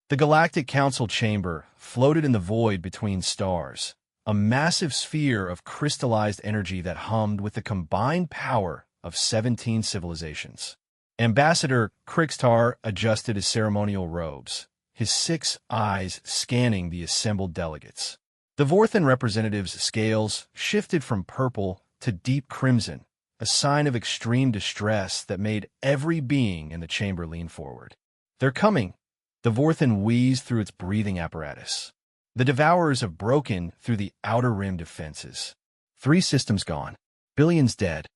The Galactic Council chamber floated in the void between stars, a massive sphere of crystallized energy that hummed with the combined power of 17 civilizations. Ambassador Krixtar adjusted his ceremonial robes, his 6 eyes scanning the assembled delegates. The Vorthan representatives' scales shifted from purple to deep crimson, a sign of extreme distress that made every being in the chamber lean forward. "They're coming," the Vorthan wheezed through its breathing apparatus. "The Devourers have broken through the outer rim defenses. 3 systems gone, billions dead."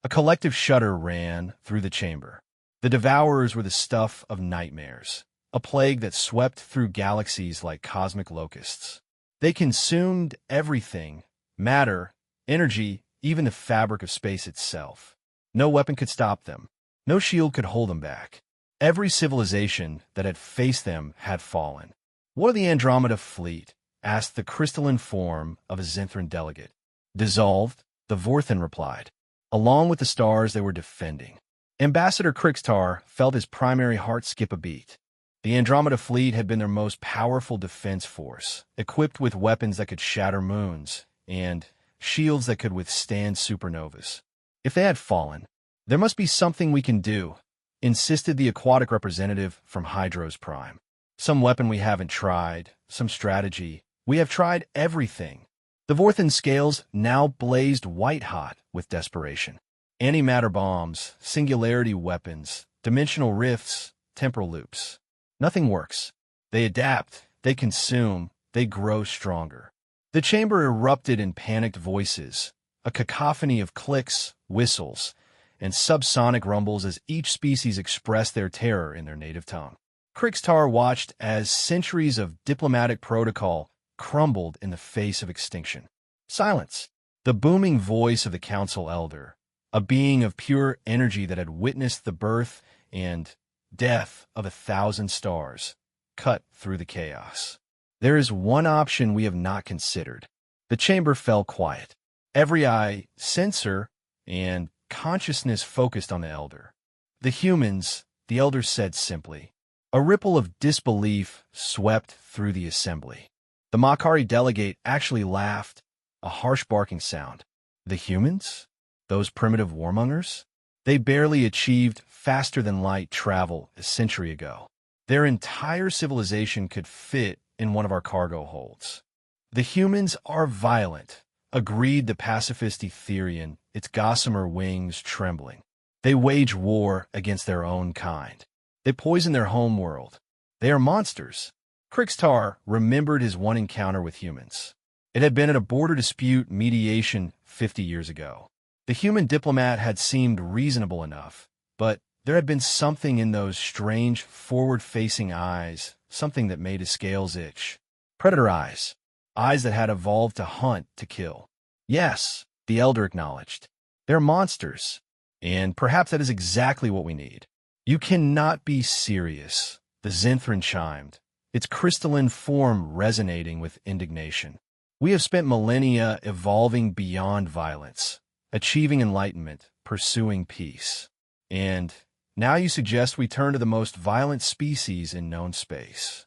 A collective shudder ran through the chamber. The Devourers were the stuff of nightmares, a plague that swept through galaxies like cosmic locusts. They consumed everything: matter, energy, even the fabric of space itself. No weapon could stop them. No shield could hold them back. Every civilization that had faced them had fallen. "What of the Andromeda fleet?" asked the crystalline form of a Zenthran delegate. "Dissolved," the Vorthan replied, "along with the stars they were defending." Ambassador Krixtar felt his primary heart skip a beat. The Andromeda fleet had been their most powerful defense force, equipped with weapons that could shatter moons and shields that could withstand supernovas. "If they had fallen, there must be something we can do," insisted the aquatic representative from Hydros Prime. "Some weapon we haven't tried, some strategy. We have tried everything." The Vorthan scales now blazed white-hot with desperation. Antimatter bombs, singularity weapons, dimensional rifts, temporal loops. Nothing works. They adapt, they consume, they grow stronger. The chamber erupted in panicked voices, a cacophony of clicks, whistles, and subsonic rumbles as each species expressed their terror in their native tongue. Krixtar watched as centuries of diplomatic protocol crumbled in the face of extinction. Silence. The booming voice of the council elder, a being of pure energy that had witnessed the birth and death of 1,000 stars, cut through the chaos. "There is one option we have not considered." The chamber fell quiet. Every eye, sensor, and consciousness focused on the elder. "The humans," the elder said simply. A ripple of disbelief swept through the assembly. The Makari delegate actually laughed, a harsh barking sound. "The humans? Those primitive warmongers? They barely achieved faster-than-light travel a century ago. Their entire civilization could fit in one of our cargo holds." "The humans are violent," agreed the pacifist Etherian, its gossamer wings trembling. "They wage war against their own kind. They poison their home world. They are monsters." Krixtar remembered his one encounter with humans. It had been at a border dispute mediation 50 years ago. The human diplomat had seemed reasonable enough, but there had been something in those strange, forward-facing eyes, something that made his scales itch. Predator eyes. Eyes that had evolved to hunt, to kill. "Yes," the elder acknowledged. "They're monsters. And perhaps that is exactly what we need." "You cannot be serious," the Zenthran chimed, its crystalline form resonating with indignation. "We have spent millennia evolving beyond violence, achieving enlightenment, pursuing peace. And now you suggest we turn to the most violent species in known space."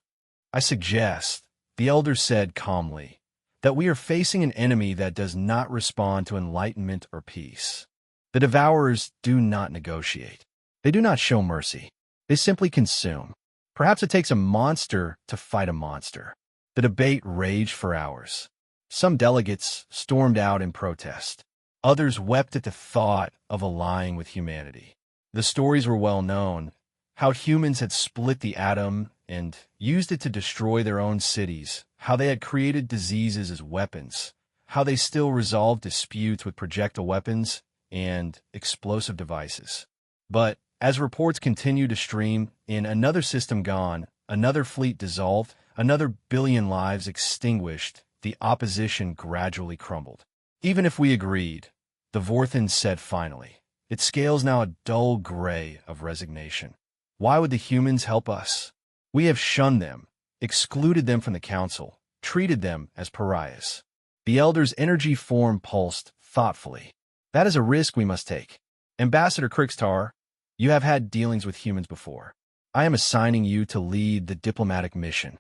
"I suggest," the elder said calmly, "that we are facing an enemy that does not respond to enlightenment or peace. The Devourers do not negotiate. They do not show mercy. They simply consume. Perhaps it takes a monster to fight a monster." The debate raged for hours. Some delegates stormed out in protest. Others wept at the thought of allying with humanity. The stories were well known, how humans had split the atom and used it to destroy their own cities, how they had created diseases as weapons, how they still resolved disputes with projectile weapons and explosive devices. But as reports continued to stream, in another system gone, another fleet dissolved, another billion lives extinguished, the opposition gradually crumbled. "Even if we agreed," the Vorthan said finally, its scales now a dull gray of resignation, "why would the humans help us? We have shunned them, excluded them from the council, treated them as pariahs." The elder's energy form pulsed thoughtfully. "That is a risk we must take. Ambassador Krixtar, you have had dealings with humans before. I am assigning you to lead the diplomatic mission.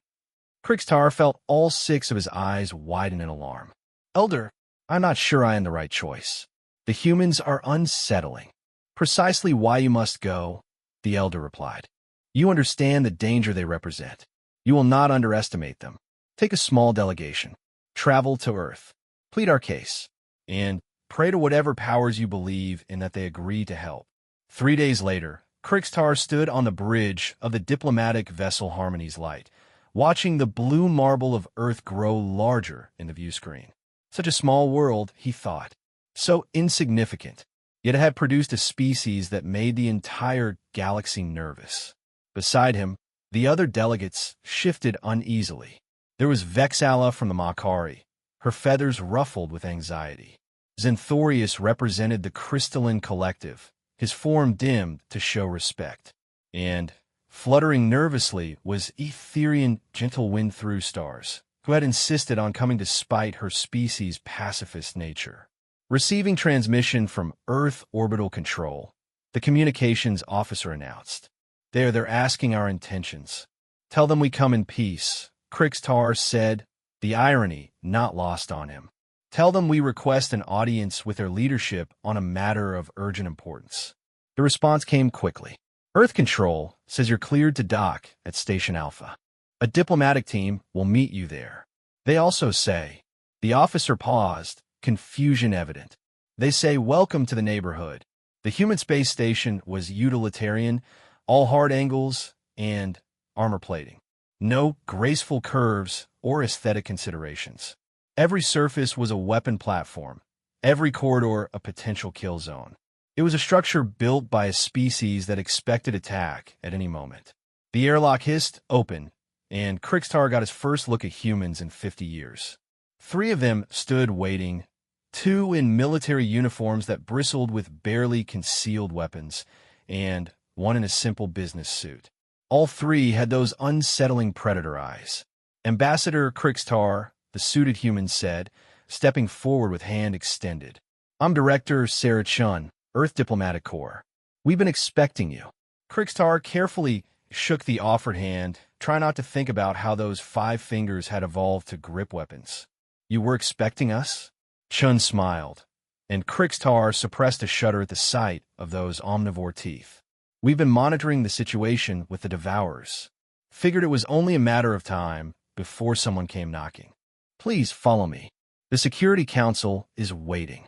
Krikstar felt all 6 of his eyes widen in alarm. Elder, I'm not sure I am the right choice. The humans are unsettling. Precisely why you must go, the elder replied. You understand the danger they represent. You will not underestimate them. Take a small delegation. Travel to Earth. Plead our case. And pray to whatever powers you believe in that they agree to help. 3 days later, Krikstar stood on the bridge of the diplomatic vessel Harmony's Light, watching the blue marble of Earth grow larger in the view screen. Such a small world, he thought. So insignificant. Yet it had produced a species that made the entire galaxy nervous. Beside him, the other delegates shifted uneasily. There was Vexala from the Makari, her feathers ruffled with anxiety. Zenthorius represented the crystalline collective, his form dimmed to show respect. And, fluttering nervously, was Etherian Gentle Wind Through Stars, who had insisted on coming despite her species' pacifist nature. Receiving transmission from Earth Orbital Control, the communications officer announced. They're asking our intentions. Tell them we come in peace, Krikstar said, the irony not lost on him. Tell them we request an audience with their leadership on a matter of urgent importance. The response came quickly. Earth Control says you're cleared to dock at Station Alpha. A diplomatic team will meet you there. They also say, the officer paused, confusion evident. They say welcome to the neighborhood. The human space station was utilitarian, all hard angles and armor plating. No graceful curves or aesthetic considerations. Every surface was a weapon platform, every corridor a potential kill zone. It was a structure built by a species that expected attack at any moment. The airlock hissed open, and Krikstar got his first look at humans in 50 years. 3 of them stood waiting, 2 in military uniforms that bristled with barely concealed weapons, and 1 in a simple business suit. All 3 had those unsettling predator eyes. Ambassador Krikstar, the suited human said, stepping forward with hand extended. I'm Director Sarah Chun, Earth Diplomatic Corps. We've been expecting you. Krikstar carefully shook the offered hand, trying not to think about how those 5 fingers had evolved to grip weapons. You were expecting us? Chun smiled, and Krikstar suppressed a shudder at the sight of those omnivore teeth. We've been monitoring the situation with the Devourers. Figured it was only a matter of time before someone came knocking. Please follow me. The Security Council is waiting.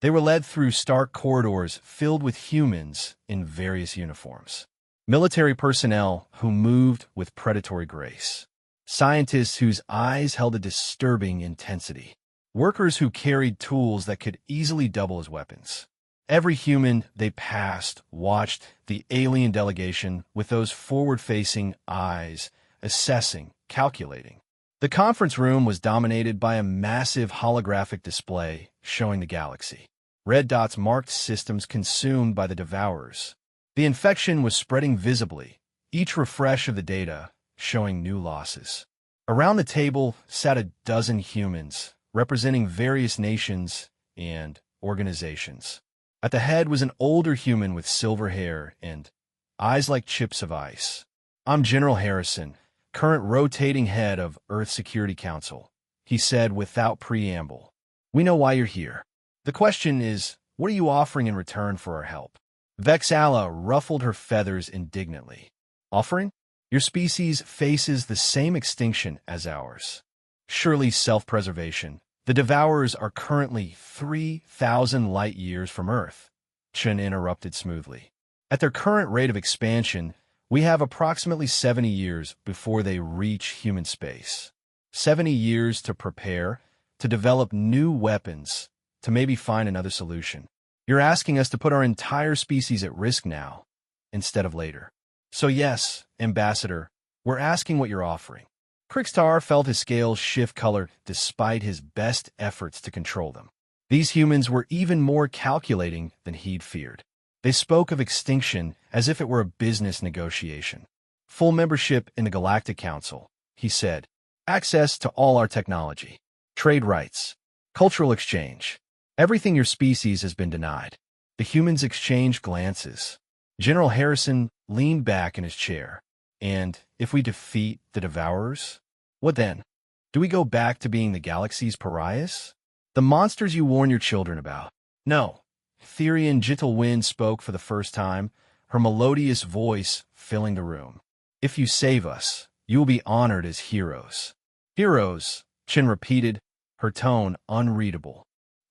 They were led through stark corridors filled with humans in various uniforms. Military personnel who moved with predatory grace. Scientists whose eyes held a disturbing intensity. Workers who carried tools that could easily double as weapons. Every human they passed watched the alien delegation with those forward-facing eyes, assessing, calculating. The conference room was dominated by a massive holographic display showing the galaxy. Red dots marked systems consumed by the Devourers. The infection was spreading visibly, each refresh of the data showing new losses. Around the table sat a dozen humans, representing various nations and organizations. At the head was an older human with silver hair and eyes like chips of ice. I'm General Harrison, current rotating head of Earth Security Council, he said without preamble. We know why you're here. The question is, what are you offering in return for our help? Vexala ruffled her feathers indignantly. Offering? Your species faces the same extinction as ours. Surely self-preservation. The Devourers are currently 3,000 light-years from Earth, Chun interrupted smoothly. At their current rate of expansion, we have approximately 70 years before they reach human space. 70 years to prepare, to develop new weapons, to maybe find another solution. You're asking us to put our entire species at risk now, instead of later. So yes, Ambassador, we're asking what you're offering. Krikstar felt his scales shift color despite his best efforts to control them. These humans were even more calculating than he'd feared. They spoke of extinction as if it were a business negotiation. Full membership in the Galactic Council, he said. Access to all our technology. Trade rights. Cultural exchange. Everything your species has been denied. The humans exchanged glances. General Harrison leaned back in his chair. And if we defeat the Devourers, what then? Do we go back to being the galaxy's pariahs? The monsters you warn your children about? No. Therian Gentle Wind spoke for the first time, her melodious voice filling the room. If you save us, you will be honored as heroes. Heroes, Chin repeated, her tone unreadable.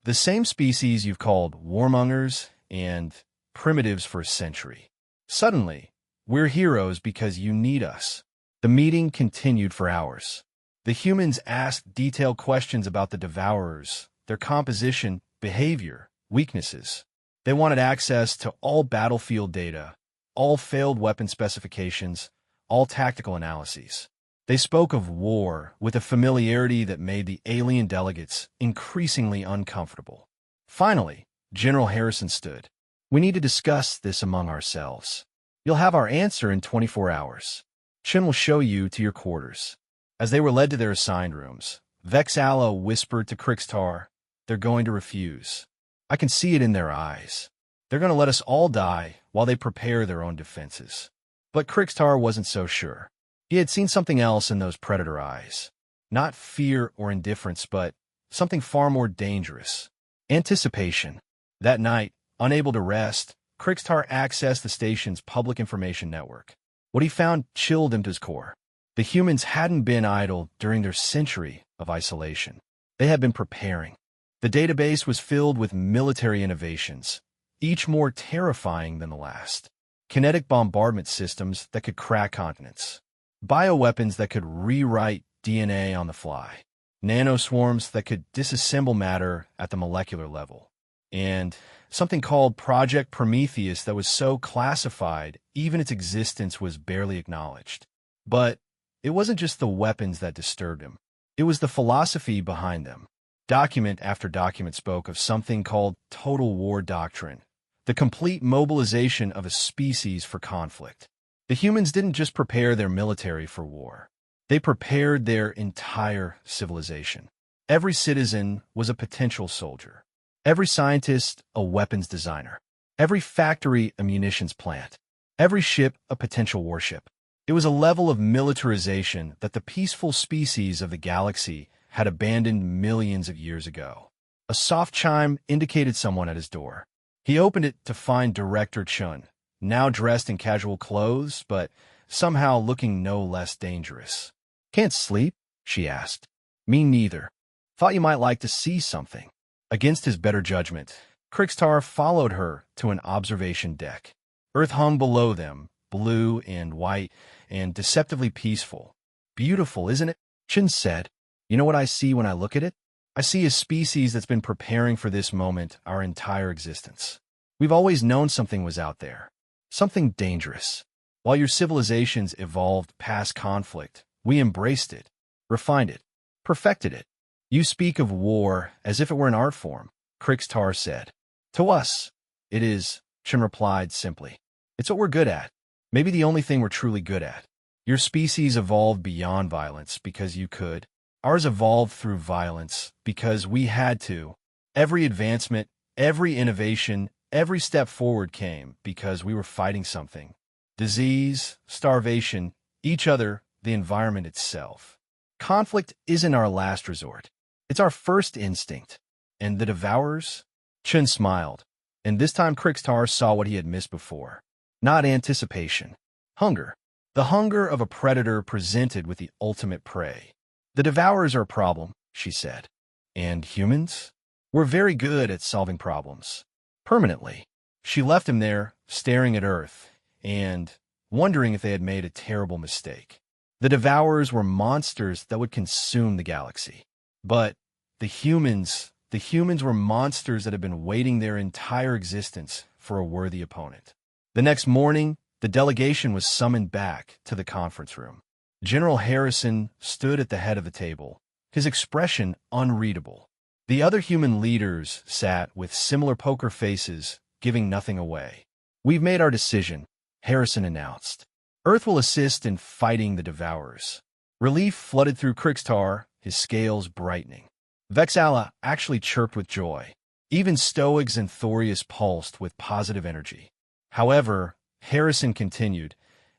The same species you've called warmongers and primitives for a century. Suddenly, we're heroes because you need us. The meeting continued for hours. The humans asked detailed questions about the Devourers, their composition, behavior, weaknesses. They wanted access to all battlefield data, all failed weapon specifications, all tactical analyses. They spoke of war with a familiarity that made the alien delegates increasingly uncomfortable. Finally, General Harrison stood. We need to discuss this among ourselves. You'll have our answer in 24 hours. Chin will show you to your quarters. As they were led to their assigned rooms, Vexala whispered to Krixtar, they're going to refuse. I can see it in their eyes. They're going to let us all die while they prepare their own defenses. But Krixtar wasn't so sure. He had seen something else in those predator eyes. Not fear or indifference, but something far more dangerous. Anticipation. That night, unable to rest, Krixtar accessed the station's public information network. What he found chilled him to his core. The humans hadn't been idle during their century of isolation. They had been preparing. The database was filled with military innovations, each more terrifying than the last. Kinetic bombardment systems that could crack continents. Bioweapons that could rewrite DNA on the fly. Nanoswarms that could disassemble matter at the molecular level. And something called Project Prometheus that was so classified, even its existence was barely acknowledged. But it wasn't just the weapons that disturbed him. It was the philosophy behind them. Document after document spoke of something called total war doctrine, the complete mobilization of a species for conflict. The humans didn't just prepare their military for war. They prepared their entire civilization. Every citizen was a potential soldier. Every scientist, a weapons designer. Every factory, a munitions plant. Every ship, a potential warship. It was a level of militarization that the peaceful species of the galaxy had abandoned millions of years ago. A soft chime indicated someone at his door. He opened it to find Director Chun, now dressed in casual clothes, but somehow looking no less dangerous. "Can't sleep?" she asked. "Me neither. Thought you might like to see something." Against his better judgment, Krixtar followed her to an observation deck. Earth hung below them, blue and white and deceptively peaceful. "Beautiful, isn't it?" Chin said. "You know what I see when I look at it? I see a species that's been preparing for this moment our entire existence. We've always known something was out there. Something dangerous. While your civilizations evolved past conflict, we embraced it, refined it, perfected it. You speak of war as if it were an art form," Krixtar said. "To us, it is," Chin replied simply. "It's what we're good at. Maybe the only thing we're truly good at. Your species evolved beyond violence because you could. Ours evolved through violence because we had to. Every advancement, every innovation, every step forward came because we were fighting something. Disease, starvation, each other, the environment itself. Conflict isn't our last resort. It's our first instinct. And the Devourers?" Chin smiled, and this time Krixtar saw what he had missed before. Not anticipation. Hunger. The hunger of a predator presented with the ultimate prey. "The Devourers are a problem," she said. "And humans? We're very good at solving problems. Permanently." She left him there, staring at Earth, and wondering if they had made a terrible mistake. The Devourers were monsters that would consume the galaxy. But the humans were monsters that had been waiting their entire existence for a worthy opponent. The next morning, the delegation was summoned back to the conference room. General Harrison stood at the head of the table, his expression unreadable. The other human leaders sat with similar poker faces, giving nothing away. "We've made our decision," Harrison announced. "Earth will assist in fighting the Devourers." Relief flooded through Krixtar, his scales brightening. Vexala actually chirped with joy. Even Stoics and Thorius pulsed with positive energy. However, Harrison continued,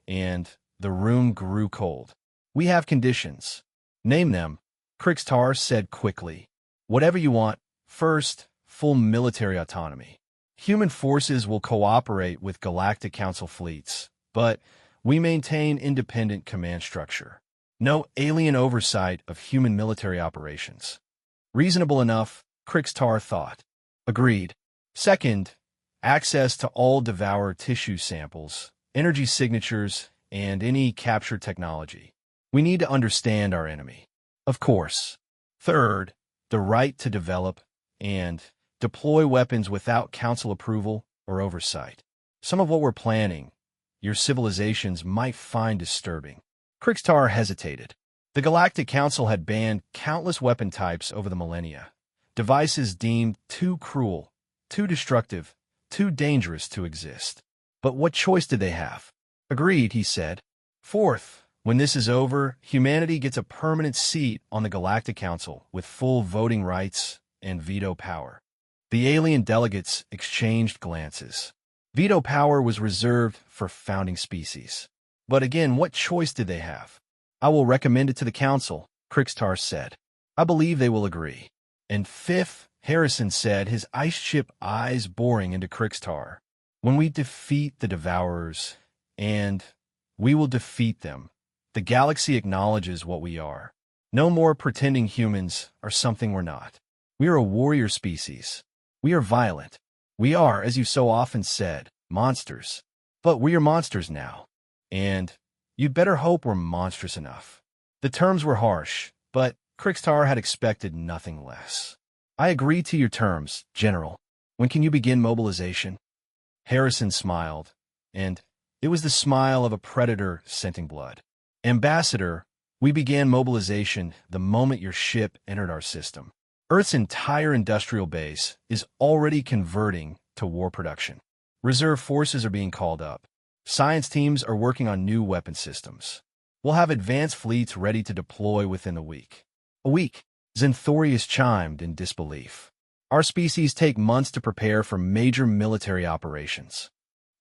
and The room grew cold. "We have conditions." "Name them," Krixtar said quickly. "Whatever you want. First, full military autonomy. Human forces will cooperate with Galactic Council fleets, but we maintain independent command structure. No alien oversight of human military operations." Reasonable enough, Krixtar thought. Agreed. Second, access to all Devour tissue samples, energy signatures, and any captured technology. We need to understand our enemy. Of course. Third, the right to develop and deploy weapons without council approval or oversight. Some of what we're planning, your civilizations might find disturbing. Krixtar hesitated. The Galactic Council had banned countless weapon types over the millennia. Devices deemed too cruel, too destructive, too dangerous to exist. But what choice did they have? Agreed, he said. Fourth, when this is over, humanity gets a permanent seat on the Galactic Council with full voting rights and veto power. The alien delegates exchanged glances. Veto power was reserved for founding species. But again, what choice did they have? "I will recommend it to the Council," Krixtar said. "I believe they will agree." And fifth, Harrison said, his ice chip eyes boring into Krixtar. "When we defeat the Devourers, and we will defeat them, the galaxy acknowledges what we are. No more pretending humans are something we're not. We are a warrior species. We are violent. We are, as you so often said, monsters. But we are monsters now. And you'd better hope we're monstrous enough." The terms were harsh, but Krixtar had expected nothing less. "I agree to your terms, General. When can you begin mobilization?" Harrison smiled, and it was the smile of a predator scenting blood. "Ambassador, we began mobilization the moment your ship entered our system. Earth's entire industrial base is already converting to war production. Reserve forces are being called up. Science teams are working on new weapon systems. We'll have advanced fleets ready to deploy within a week." "A week?" Zenthorius chimed in disbelief. "Our species take months to prepare for major military operations."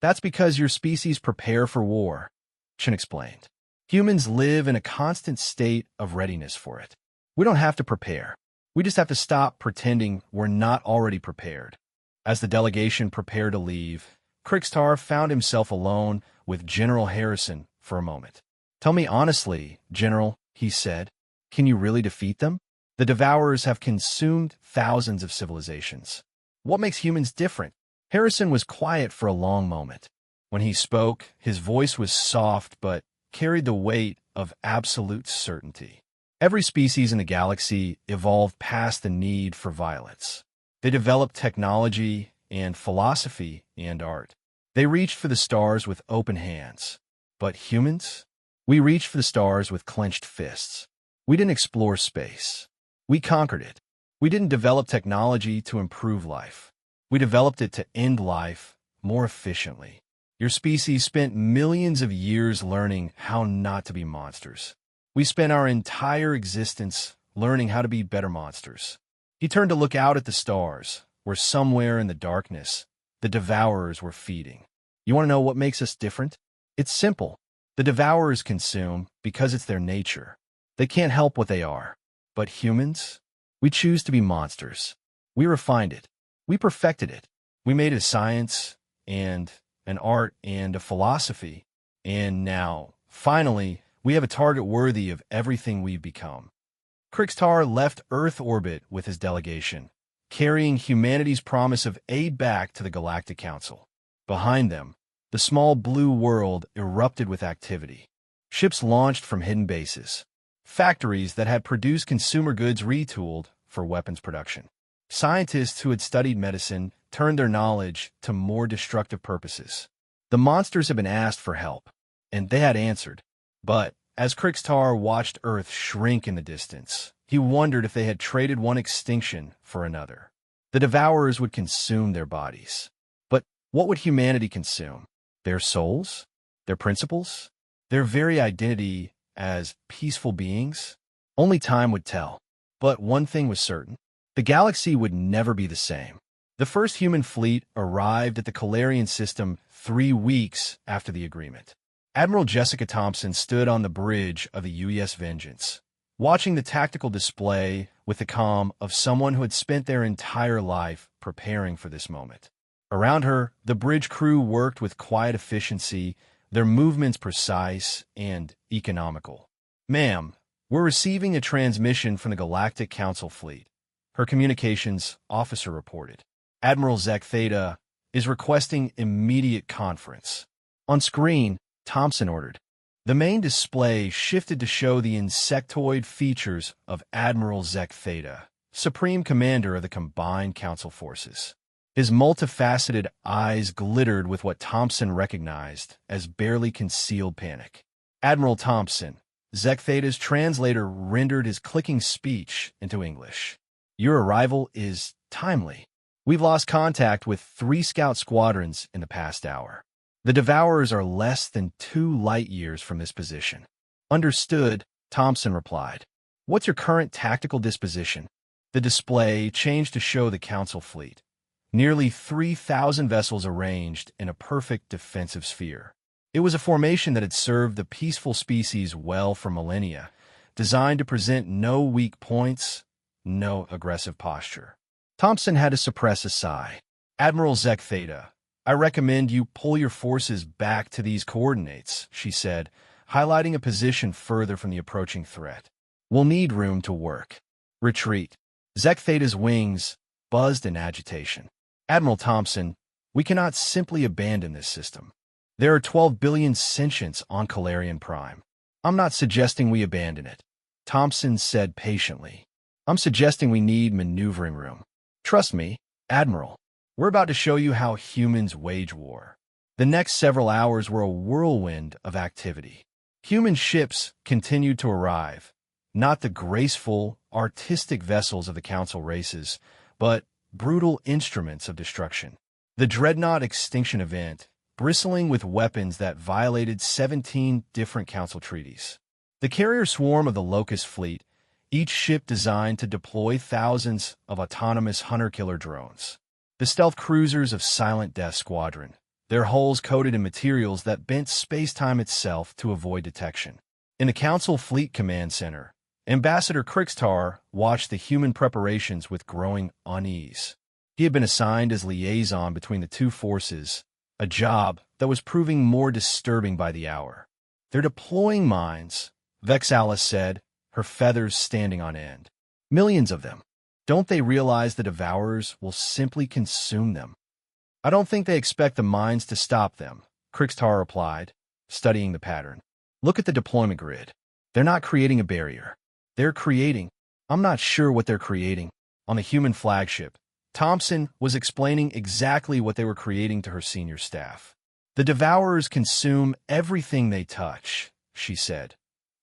"That's because your species prepare for war," Chen explained. "Humans live in a constant state of readiness for it. We don't have to prepare. We just have to stop pretending we're not already prepared." As the delegation prepared to leave, Krixtar found himself alone with General Harrison for a moment. "Tell me honestly, General," he said, "can you really defeat them? The Devourers have consumed thousands of civilizations. What makes humans different?" Harrison was quiet for a long moment. When he spoke, his voice was soft but carried the weight of absolute certainty. Every species in the galaxy evolved past the need for violence. They developed technology and philosophy and art. They reached for the stars with open hands. But humans? We reached for the stars with clenched fists. We didn't explore space. We conquered it. We didn't develop technology to improve life. We developed it to end life more efficiently. Your species spent millions of years learning how not to be monsters. We spent our entire existence learning how to be better monsters. He turned to look out at the stars, where somewhere in the darkness, the Devourers were feeding. You want to know what makes us different? It's simple. The Devourers consume because it's their nature. They can't help what they are. But humans? We choose to be monsters. We refined it. We perfected it. We made it a science, and an art, and a philosophy. And now, finally, we have a target worthy of everything we've become. Krixtar left Earth orbit with his delegation, carrying humanity's promise of aid back to the Galactic Council. Behind them, the small blue world erupted with activity. Ships launched from hidden bases. Factories that had produced consumer goods retooled for weapons production. Scientists who had studied medicine turned their knowledge to more destructive purposes. The monsters had been asked for help, and they had answered. But as Krixtar watched Earth shrink in the distance, he wondered if they had traded one extinction for another. The Devourers would consume their bodies. But what would humanity consume? Their souls? Their principles? Their very identity as peaceful beings? Only time would tell. But one thing was certain. The galaxy would never be the same. The first human fleet arrived at the Calarian system 3 weeks after the agreement. Admiral Jessica Thompson stood on the bridge of the UES Vengeance, watching the tactical display with the calm of someone who had spent their entire life preparing for this moment. Around her, the bridge crew worked with quiet efficiency, their movements precise and economical. "Ma'am, we're receiving a transmission from the Galactic Council fleet," her communications officer reported. "Admiral Zek Theta is requesting immediate conference." On screen, Thompson ordered. The main display shifted to show the insectoid features of Admiral Zek Theta, Supreme Commander of the Combined Council Forces. His multifaceted eyes glittered with what Thompson recognized as barely concealed panic. "Admiral Thompson," Zek Theta's translator rendered his clicking speech into English. "Your arrival is timely. We've lost contact with 3 scout squadrons in the past hour. The Devourers are less than 2 light years from this position." "Understood," Thompson replied. "What's your current tactical disposition?" The display changed to show the Council fleet. Nearly 3,000 vessels arranged in a perfect defensive sphere. It was a formation that had served the peaceful species well for millennia, designed to present no weak points, no aggressive posture. Thompson had to suppress a sigh. "Admiral Zek Theta, I recommend you pull your forces back to these coordinates," she said, highlighting a position further from the approaching threat. "We'll need room to work." "Retreat." Zek Theta's wings buzzed in agitation. "Admiral Thompson, we cannot simply abandon this system. There are 12 billion sentients on Calarian Prime. I'm not suggesting we abandon it," Thompson said patiently. "I'm suggesting we need maneuvering room. Trust me, Admiral. We're about to show you how humans wage war." The next several hours were a whirlwind of activity. Human ships continued to arrive, not the graceful, artistic vessels of the Council races, but brutal instruments of destruction. The Dreadnought extinction event, bristling with weapons that violated 17 different Council treaties. The carrier swarm of the Locust Fleet, each ship designed to deploy thousands of autonomous hunter-killer drones. The stealth cruisers of Silent Death Squadron, their hulls coated in materials that bent space-time itself to avoid detection. In the Council Fleet Command Center, Ambassador Krixtar watched the human preparations with growing unease. He had been assigned as liaison between the two forces, a job that was proving more disturbing by the hour. "They're deploying mines," Vexalis said, her feathers standing on end. "Millions of them. Don't they realize the Devourers will simply consume them?" "I don't think they expect the mines to stop them," Krixtar replied, studying the pattern. "Look at the deployment grid. They're not creating a barrier. I'm not sure what they're creating." On the human flagship, Thompson was explaining exactly what they were creating to her senior staff. "The Devourers consume everything they touch," she said,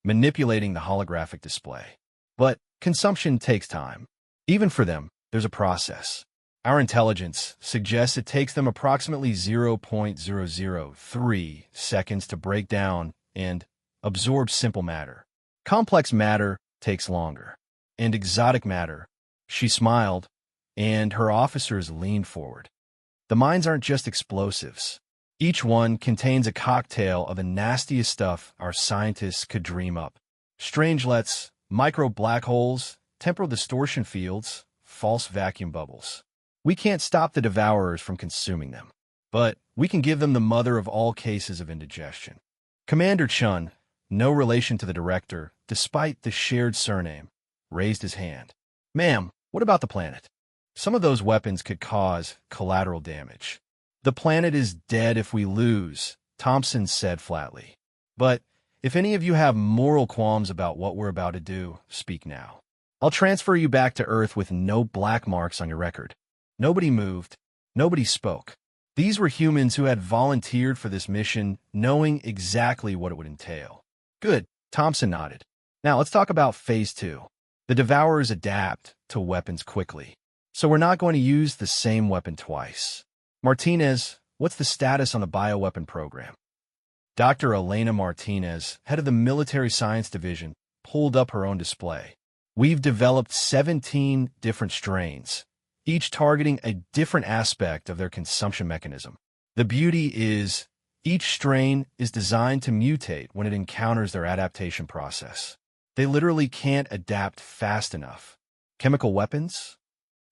manipulating the holographic display. "But consumption takes time. Even for them, there's a process. Our intelligence suggests it takes them approximately 0.003 seconds to break down and absorb simple matter. Complex matter takes longer. And exotic matter." She smiled, and her officers leaned forward. "The mines aren't just explosives. Each one contains a cocktail of the nastiest stuff our scientists could dream up. Strangelets, micro black holes, temporal distortion fields, false vacuum bubbles. We can't stop the Devourers from consuming them, but we can give them the mother of all cases of indigestion." Commander Chun, no relation to the director, despite the shared surname, raised his hand. "Ma'am, what about the planet? Some of those weapons could cause collateral damage." "The planet is dead if we lose," Thompson said flatly. "But if any of you have moral qualms about what we're about to do, speak now. I'll transfer you back to Earth with no black marks on your record." Nobody moved. Nobody spoke. These were humans who had volunteered for this mission, knowing exactly what it would entail. "Good," Thompson nodded. "Now let's talk about Phase 2. The Devourers adapt to weapons quickly, so we're not going to use the same weapon twice. Martinez, what's the status on the bioweapon program?" Dr. Elena Martinez, head of the Military Science Division, pulled up her own display. "We've developed 17 different strains, each targeting a different aspect of their consumption mechanism. The beauty is Each strain is designed to mutate when it encounters their adaptation process. They literally can't adapt fast enough. Chemical weapons?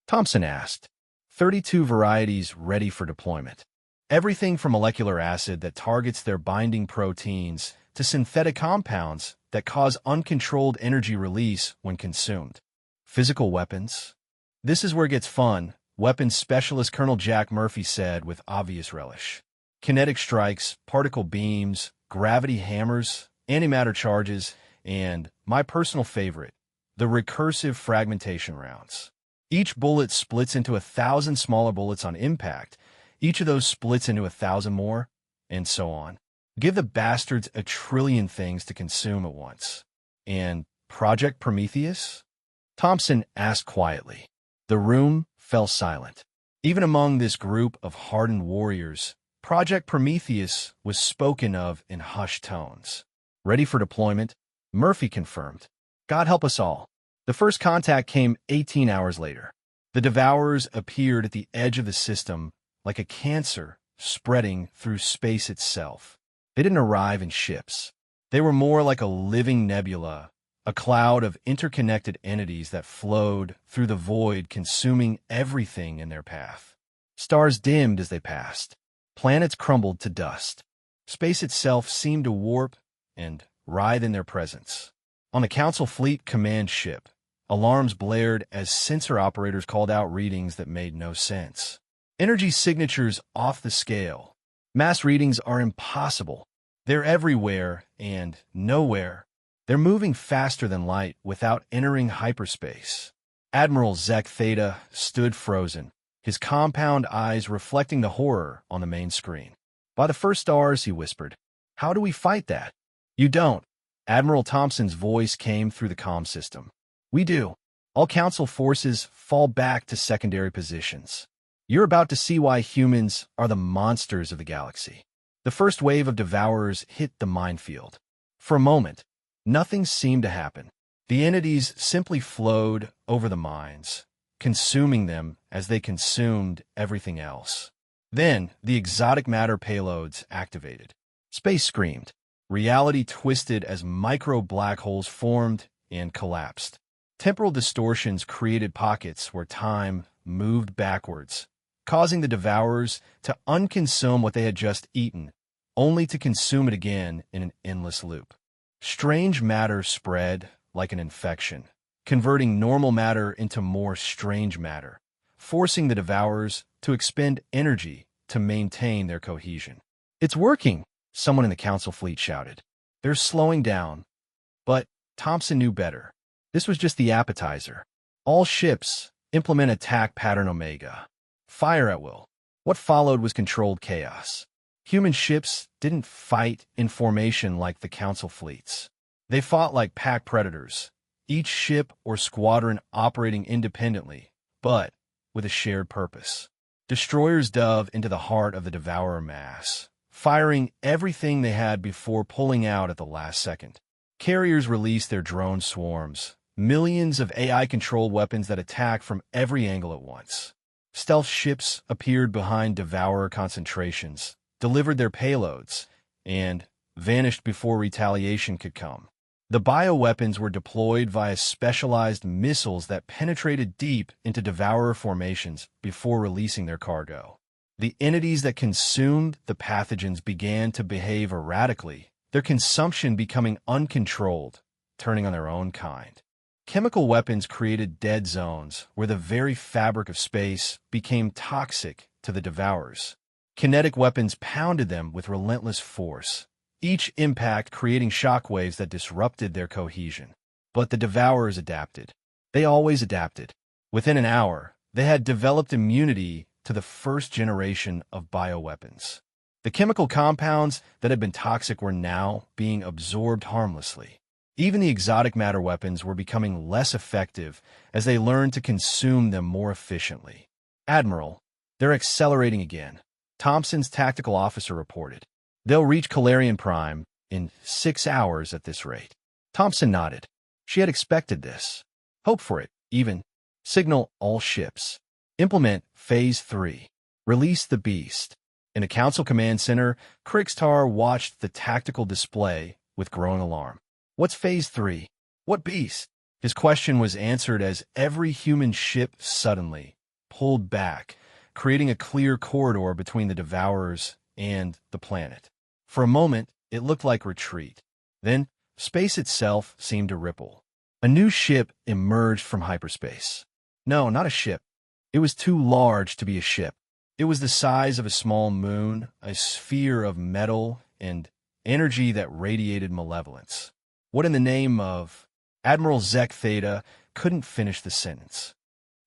Thompson asked. 32 varieties ready for deployment. Everything from molecular acid that targets their binding proteins to synthetic compounds that cause uncontrolled energy release when consumed. Physical weapons? This is where it gets fun, weapons specialist Colonel Jack Murphy said with obvious relish. Kinetic strikes, particle beams, gravity hammers, antimatter charges, and, my personal favorite, the recursive fragmentation rounds. Each bullet splits into 1,000 smaller bullets on impact. Each of those splits into 1,000 more, and so on. Give the bastards a trillion things to consume at once. And Project Prometheus? Thompson asked quietly. The room fell silent. Even among this group of hardened warriors, Project Prometheus was spoken of in hushed tones. Ready for deployment? Murphy confirmed. God help us all. The first contact came 18 hours later. The Devourers appeared at the edge of the system like a cancer spreading through space itself. They didn't arrive in ships. They were more like a living nebula, a cloud of interconnected entities that flowed through the void, consuming everything in their path. Stars dimmed as they passed. Planets crumbled to dust. Space itself seemed to warp and writhe in their presence. On the Council Fleet command ship, alarms blared as sensor operators called out readings that made no sense. Energy signatures off the scale. Mass readings are impossible. They're everywhere and nowhere. They're moving faster than light without entering hyperspace. Admiral Zek Theta stood frozen, his compound eyes reflecting the horror on the main screen. By the first stars, he whispered, how do we fight that? You don't. Admiral Thompson's voice came through the comm system. We do. All Council forces fall back to secondary positions. You're about to see why humans are the monsters of the galaxy. The first wave of Devourers hit the minefield. For a moment, nothing seemed to happen. The entities simply flowed over the mines, consuming them as they consumed everything else. Then, the exotic matter payloads activated. Space screamed. Reality twisted as micro-black holes formed and collapsed. Temporal distortions created pockets where time moved backwards, causing the Devourers to unconsume what they had just eaten, only to consume it again in an endless loop. Strange matter spread like an infection, converting normal matter into more strange matter, forcing the Devourers to expend energy to maintain their cohesion. It's working, someone in the Council Fleet shouted. They're slowing down. But Thompson knew better. This was just the appetizer. All ships implement attack pattern Omega. Fire at will. What followed was controlled chaos. Human ships didn't fight in formation like the Council fleets. They fought like pack predators, each ship or squadron operating independently, but with a shared purpose. Destroyers dove into the heart of the Devourer mass, firing everything they had before pulling out at the last second. Carriers released their drone swarms, millions of AI-controlled weapons that attack from every angle at once. Stealth ships appeared behind Devourer concentrations, delivered their payloads, and vanished before retaliation could come. The bioweapons were deployed via specialized missiles that penetrated deep into Devourer formations before releasing their cargo. The entities that consumed the pathogens began to behave erratically, their consumption becoming uncontrolled, turning on their own kind. Chemical weapons created dead zones where the very fabric of space became toxic to the Devourers. Kinetic weapons pounded them with relentless force, each impact creating shockwaves that disrupted their cohesion. But the Devourers adapted. They always adapted. Within an hour, they had developed immunity to the first generation of bioweapons. The chemical compounds that had been toxic were now being absorbed harmlessly. Even the exotic matter weapons were becoming less effective as they learned to consume them more efficiently. Admiral, they're accelerating again, Thompson's tactical officer reported. They'll reach Calarian Prime in 6 hours at this rate. Thompson nodded. She had expected this. Hope for it, even. Signal all ships. Implement Phase 3. Release the beast. In a council command center, Krikstar watched the tactical display with growing alarm. What's Phase 3? What beast? His question was answered as every human ship suddenly pulled back, creating a clear corridor between the Devourers and the planet. For a moment, it looked like retreat. Then, space itself seemed to ripple. A new ship emerged from hyperspace. No, not a ship. It was too large to be a ship. It was the size of a small moon, a sphere of metal and energy that radiated malevolence. What in the name of... Admiral Zek Theta couldn't finish the sentence.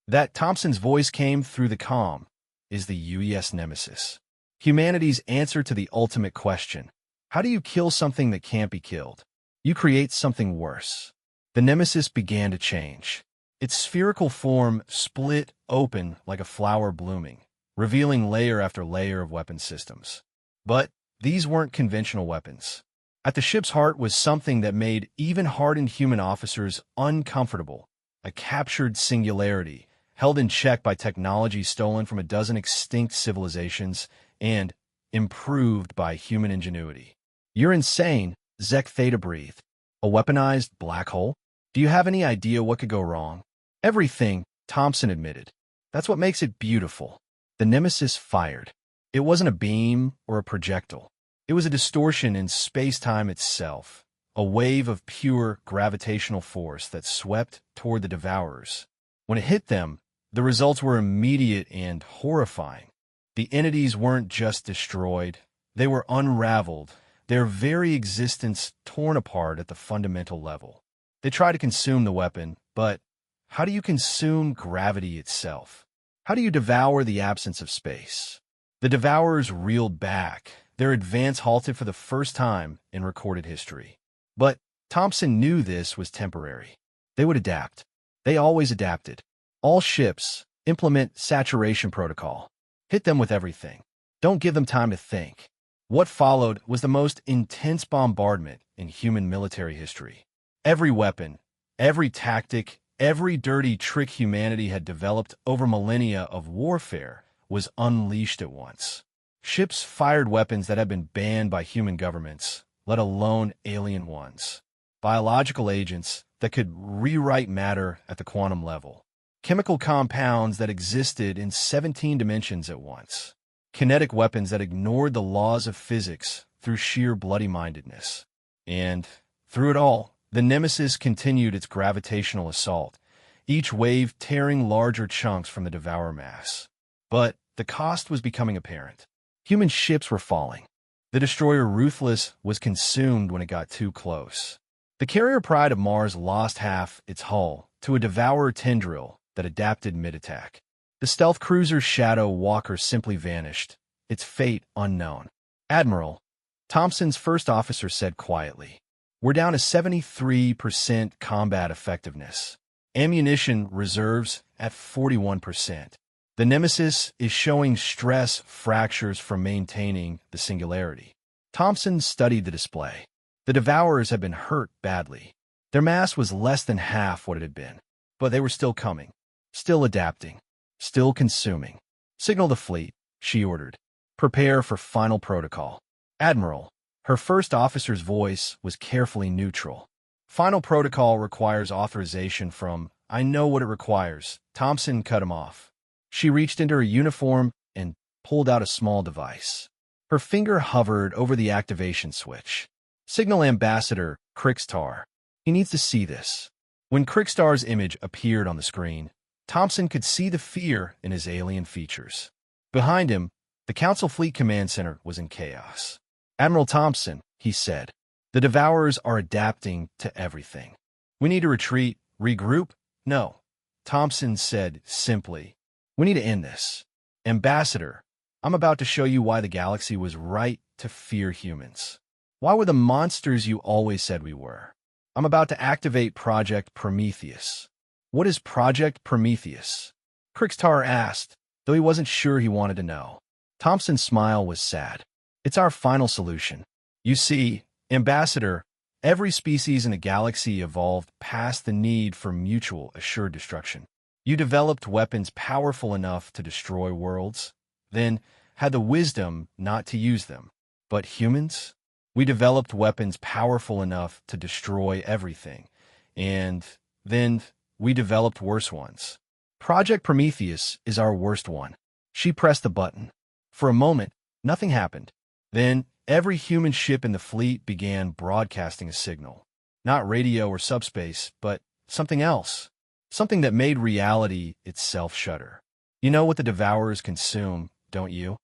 That Thompson's voice came through the comm is the UES Nemesis. Humanity's answer to the ultimate question. How do you kill something that can't be killed? You create something worse. The Nemesis began to change. Its spherical form split open like a flower blooming, revealing layer after layer of weapon systems. But these weren't conventional weapons. At the ship's heart was something that made even hardened human officers uncomfortable, a captured singularity, held in check by technology stolen from a dozen extinct civilizations and improved by human ingenuity. You're insane, Zek Theta breathed. A weaponized black hole? Do you have any idea what could go wrong? Everything, Thompson admitted. That's what makes it beautiful. The Nemesis fired. It wasn't a beam or a projectile. It was a distortion in space-time itself, a wave of pure gravitational force that swept toward the Devourers. When it hit them, the results were immediate and horrifying. The entities weren't just destroyed, they were unraveled, their very existence torn apart at the fundamental level. They tried to consume the weapon, but how do you consume gravity itself? How do you devour the absence of space? The Devourers reeled back. Their advance halted for the first time in recorded history. But Thompson knew this was temporary. They would adapt. They always adapted. All ships implement saturation protocol. Hit them with everything. Don't give them time to think. What followed was the most intense bombardment in human military history. Every weapon, every tactic, every dirty trick humanity had developed over millennia of warfare was unleashed at once. Ships fired weapons that had been banned by human governments, let alone alien ones. Biological agents that could rewrite matter at the quantum level. Chemical compounds that existed in 17 dimensions at once. Kinetic weapons that ignored the laws of physics through sheer bloody-mindedness. And, through it all, the Nemesis continued its gravitational assault, each wave tearing larger chunks from the Devourer mass. But the cost was becoming apparent. Human ships were falling. The destroyer Ruthless was consumed when it got too close. The carrier Pride of Mars lost half its hull to a Devourer tendril that adapted mid-attack. The stealth cruiser Shadow Walker simply vanished, its fate unknown. Admiral, Thompson's first officer said quietly, we're down to 73% combat effectiveness. Ammunition reserves at 41%. The Nemesis is showing stress fractures from maintaining the singularity. Thompson studied the display. The Devourers had been hurt badly. Their mass was less than half what it had been. But they were still coming, still adapting, still consuming. Signal the fleet, she ordered. Prepare for final protocol. Admiral, her first officer's voice was carefully neutral. Final protocol requires authorization from, I know what it requires. Thompson cut him off. She reached into her uniform and pulled out a small device. Her finger hovered over the activation switch. Signal Ambassador Krikstar. He needs to see this. When Krikstar's image appeared on the screen, Thompson could see the fear in his alien features. Behind him, the Council Fleet Command Center was in chaos. Admiral Thompson, he said, the Devourers are adapting to everything. We need to retreat, regroup? No. Thompson said simply, we need to end this. Ambassador, I'm about to show you why the galaxy was right to fear humans. Why we're the monsters you always said we were. I'm about to activate Project Prometheus. What is Project Prometheus? Krikstar asked, though he wasn't sure he wanted to know. Thompson's smile was sad. It's our final solution. You see, Ambassador, every species in the galaxy evolved past the need for mutual assured destruction. You developed weapons powerful enough to destroy worlds. Then, had the wisdom not to use them. But humans? We developed weapons powerful enough to destroy everything. And then we developed worse ones. Project Prometheus is our worst one. She pressed the button. For a moment, nothing happened. Then, every human ship in the fleet began broadcasting a signal. Not radio or subspace, but something else. Something that made reality itself shudder. You know what the Devourers consume, don't you?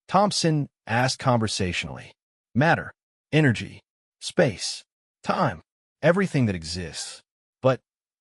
Thompson asked conversationally. Matter, energy, space, time, everything that exists. But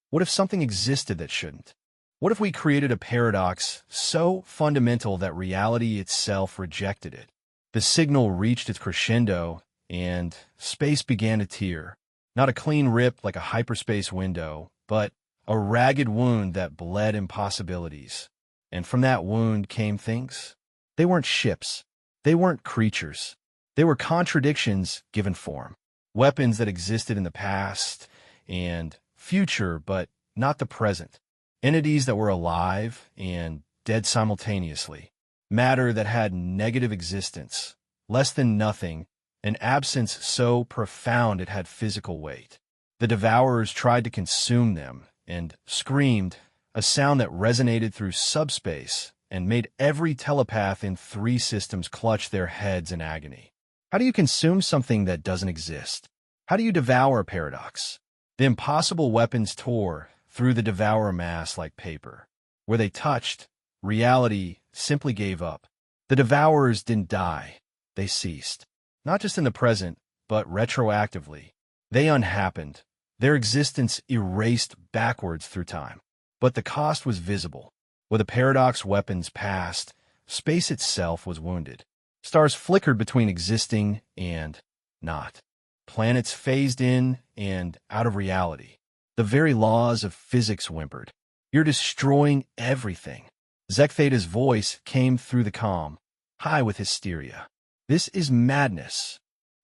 what if something existed that shouldn't? What if we created a paradox so fundamental that reality itself rejected it? The signal reached its crescendo, and space began to tear. Not a clean rip like a hyperspace window, but a ragged wound that bled impossibilities. And from that wound came things. They weren't ships. They weren't creatures. They were contradictions given form. Weapons that existed in the past and future, but not the present. Entities that were alive and dead simultaneously. Matter that had negative existence, less than nothing, an absence so profound it had physical weight. The Devourers tried to consume them and screamed, a sound that resonated through subspace and made every telepath in 3 systems clutch their heads in agony. How do you consume something that doesn't exist? How do you devour a paradox? The impossible weapons tore through the Devourer mass like paper. Where they touched, reality simply gave up. The Devourers didn't die. They ceased. Not just in the present, but retroactively. They unhappened. Their existence erased backwards through time. But the cost was visible. Where the paradox weapons passed, space itself was wounded. Stars flickered between existing and not. Planets phased in and out of reality. The very laws of physics whimpered. You're destroying everything. Zektheta's voice came through the calm, high with hysteria. This is madness.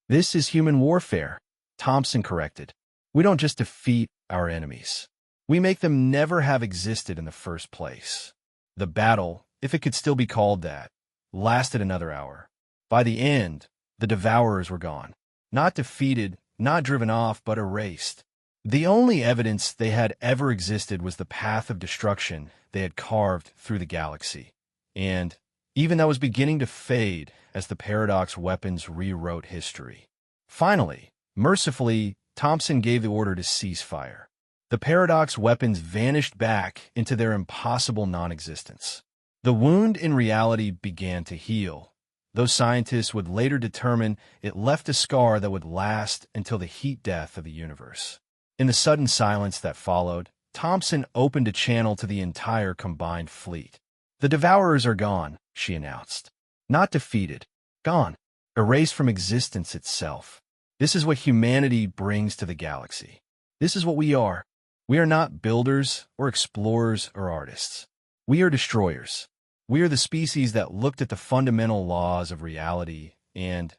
This is human warfare, Thompson corrected. We don't just defeat our enemies. We make them never have existed in the first place. The battle, if it could still be called that, lasted another hour. By the end, the Devourers were gone. Not defeated, not driven off, but erased. The only evidence they had ever existed was the path of destruction they had carved through the galaxy. And even that was beginning to fade as the paradox weapons rewrote history. Finally, mercifully, Thompson gave the order to cease fire. The paradox weapons vanished back into their impossible non-existence. The wound in reality began to heal. Those scientists would later determine it left a scar that would last until the heat death of the universe. In the sudden silence that followed, Thompson opened a channel to the entire combined fleet. The Devourers are gone, she announced. Not defeated. Gone. Erased from existence itself. This is what humanity brings to the galaxy. This is what we are. We are not builders or explorers or artists. We are destroyers. We are the species that looked at the fundamental laws of reality and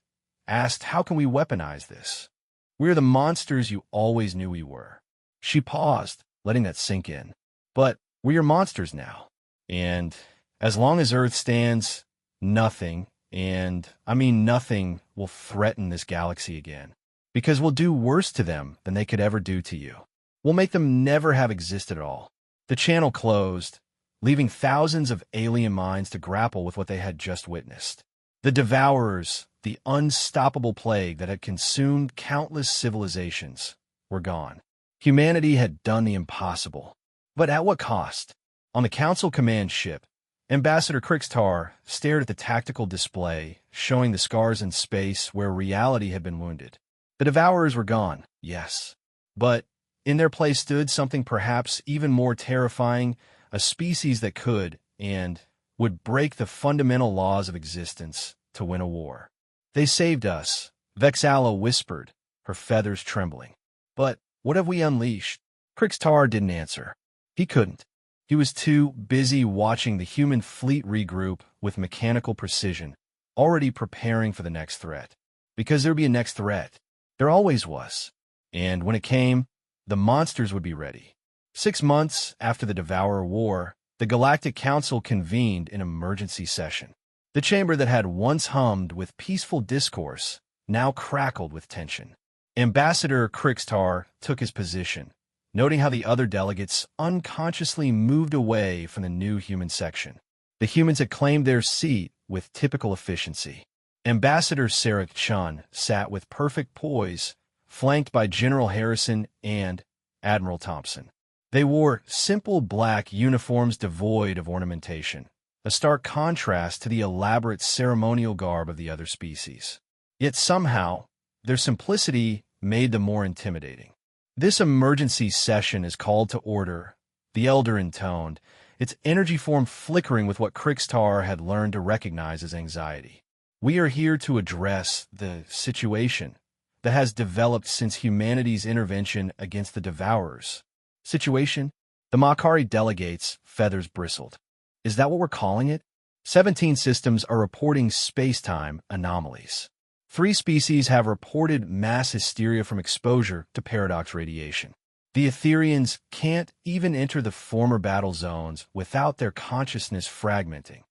asked, how can we weaponize this? We are the monsters you always knew we were. She paused, letting that sink in. But we are monsters now. And as long as Earth stands, nothing, and I mean nothing, will threaten this galaxy again. Because we'll do worse to them than they could ever do to you. We'll make them never have existed at all. The channel closed, leaving thousands of alien minds to grapple with what they had just witnessed. The Devourers, the unstoppable plague that had consumed countless civilizations, were gone. Humanity had done the impossible. But at what cost? On the Council command ship, Ambassador Krixtar stared at the tactical display, showing the scars in space where reality had been wounded. The Devourers were gone, yes. But in their place stood something perhaps even more terrifying, a species that could, and would break the fundamental laws of existence to win a war. They saved us, Vexala whispered, her feathers trembling. But what have we unleashed? Krixtar didn't answer. He couldn't. He was too busy watching the human fleet regroup with mechanical precision, already preparing for the next threat. Because there'd be a next threat. There always was. And when it came, the monsters would be ready. 6 months after the Devourer War, the Galactic Council convened an emergency session. The chamber that had once hummed with peaceful discourse now crackled with tension. Ambassador Krixtar took his position, noting how the other delegates unconsciously moved away from the new human section. The humans had claimed their seat with typical efficiency. Ambassador Sarah Chun sat with perfect poise, flanked by General Harrison and Admiral Thompson. They wore simple black uniforms devoid of ornamentation, a stark contrast to the elaborate ceremonial garb of the other species. Yet somehow, their simplicity made them more intimidating. "This emergency session is called to order," the elder intoned, its energy form flickering with what Krixtar had learned to recognize as anxiety. "We are here to address the situation that has developed since humanity's intervention against the Devourers." Situation? The Makari delegates' feathers bristled. "Is that what we're calling it?" 17 systems are reporting space-time anomalies. 3 species have reported mass hysteria from exposure to paradox radiation. The Etherians can't even enter the former battle zones without their consciousness fragmenting.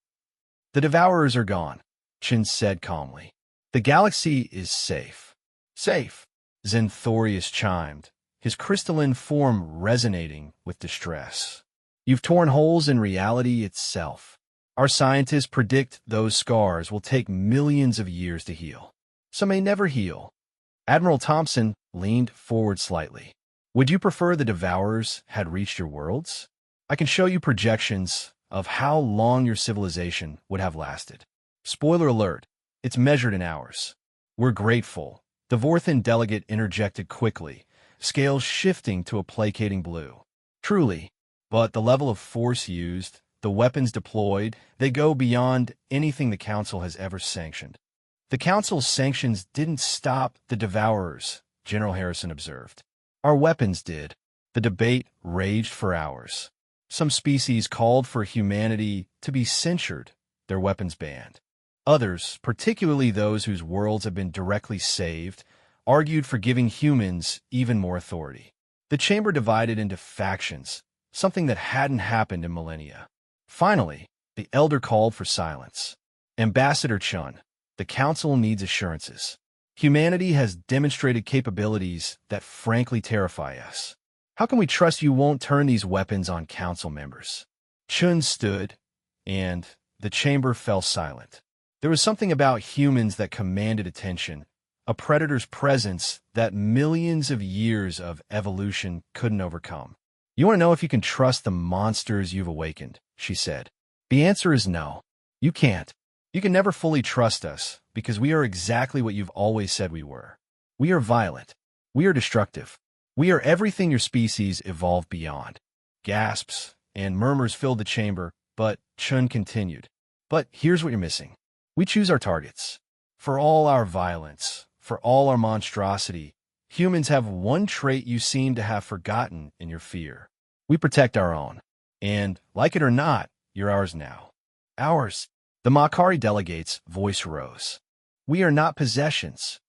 "The Devourers are gone," Chin said calmly. "The galaxy is safe." "Safe," Zenthorius chimed, his crystalline form resonating with distress. "You've torn holes in reality itself. Our scientists predict those scars will take millions of years to heal. Some may never heal." Admiral Thompson leaned forward slightly. "Would you prefer the Devourers had reached your worlds? I can show you projections of how long your civilization would have lasted. Spoiler alert, it's measured in hours." "We're grateful," the Vorthan delegate interjected quickly, scales shifting to a placating blue. "Truly, but the level of force used, the weapons deployed, they go beyond anything the Council has ever sanctioned." "The Council's sanctions didn't stop the Devourers," General Harrison observed. "Our weapons did." The debate raged for hours. Some species called for humanity to be censured, their weapons banned. Others, particularly those whose worlds have been directly saved, argued for giving humans even more authority. The chamber divided into factions, something that hadn't happened in millennia. Finally, the elder called for silence. "Ambassador Chun, the Council needs assurances. Humanity has demonstrated capabilities that frankly terrify us. How can we trust you won't turn these weapons on Council members?" Chun stood, and the chamber fell silent. There was something about humans that commanded attention, a predator's presence that millions of years of evolution couldn't overcome. "You want to know if you can trust the monsters you've awakened," she said. "The answer is no. You can't. You can never fully trust us, because we are exactly what you've always said we were. We are violent. We are destructive. We are everything your species evolved beyond." Gasps and murmurs filled the chamber, but Chun continued. "But here's what you're missing. We choose our targets. For all our violence, for all our monstrosity, humans have one trait you seem to have forgotten in your fear. We protect our own. And, like it or not, you're ours now." "Ours?" The Makari delegate's voice rose. "We are not possessions."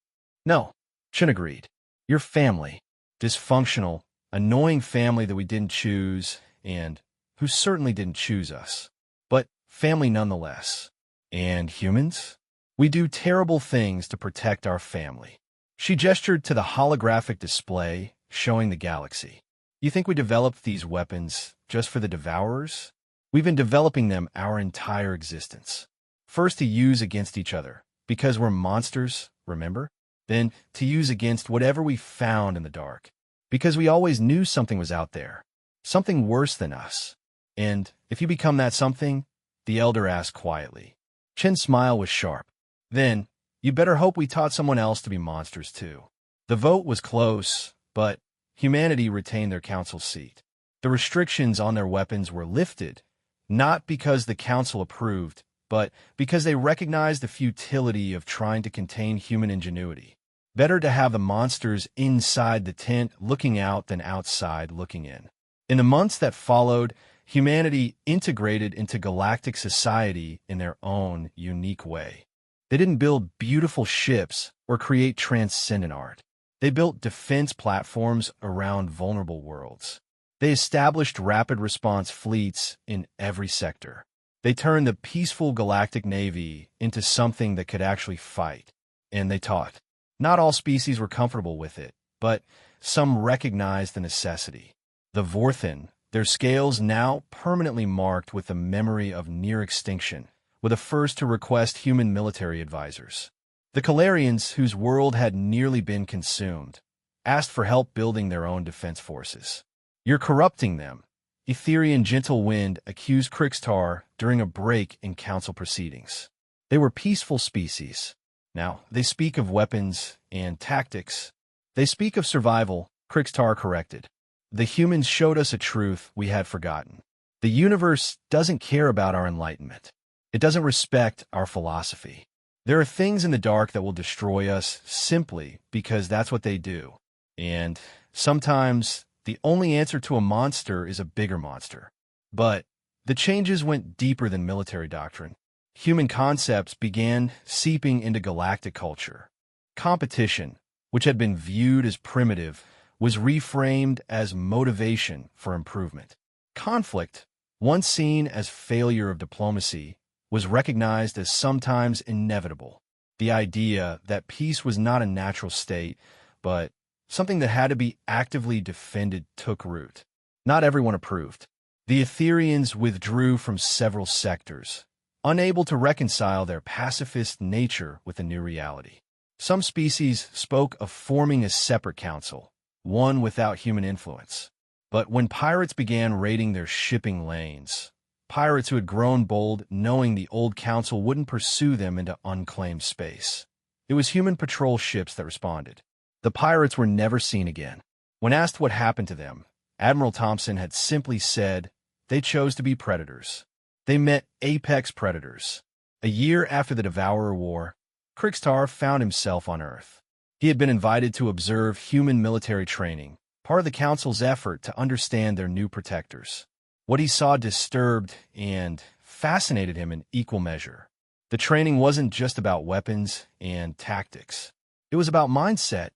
"No," Chun agreed. "You're family. Dysfunctional, annoying family that we didn't choose, and who certainly didn't choose us. But family nonetheless. And humans? We do terrible things to protect our family." She gestured to the holographic display showing the galaxy. "You think we developed these weapons just for the Devourers? We've been developing them our entire existence. First to use against each other, because we're monsters, remember? Then to use against whatever we found in the dark, because we always knew something was out there, something worse than us. And if you become that something," the elder asked quietly. Chin's smile was sharp. "Then, you better hope we taught someone else to be monsters too." The vote was close, but humanity retained their council seat. The restrictions on their weapons were lifted, not because the council approved, but because they recognized the futility of trying to contain human ingenuity. Better to have the monsters inside the tent looking out than outside looking in. In the months that followed, humanity integrated into galactic society in their own unique way. They didn't build beautiful ships or create transcendent art. They built defense platforms around vulnerable worlds. They established rapid response fleets in every sector. They turned the peaceful galactic navy into something that could actually fight. And they taught. Not all species were comfortable with it, but some recognized the necessity. The Vorthen, their scales now permanently marked with the memory of near extinction, were the first to request human military advisors. The Calarians, whose world had nearly been consumed, asked for help building their own defense forces. "You're corrupting them," Etherian Gentle Wind accused Krixtar during a break in council proceedings. They were peaceful species. Now, they speak of weapons and tactics. They speak of survival, Krixtar corrected. The humans showed us a truth we had forgotten. The universe doesn't care about our enlightenment. It doesn't respect our philosophy. There are things in the dark that will destroy us simply because that's what they do. And sometimes the only answer to a monster is a bigger monster. But the changes went deeper than military doctrine. Human concepts began seeping into galactic culture. Competition, which had been viewed as primitive, was reframed as motivation for improvement. Conflict, once seen as failure of diplomacy, was recognized as sometimes inevitable. The idea that peace was not a natural state, but something that had to be actively defended took root. Not everyone approved. The Etherians withdrew from several sectors, unable to reconcile their pacifist nature with the new reality. Some species spoke of forming a separate council, one without human influence. But when pirates began raiding their shipping lanes, pirates who had grown bold knowing the old council wouldn't pursue them into unclaimed space, it was human patrol ships that responded. The pirates were never seen again. When asked what happened to them, Admiral Thompson had simply said they chose to be predators. They met apex predators. A year after the Devourer War, Krixtar found himself on Earth. He had been invited to observe human military training, part of the Council's effort to understand their new protectors. What he saw disturbed and fascinated him in equal measure. The training wasn't just about weapons and tactics. It was about mindset.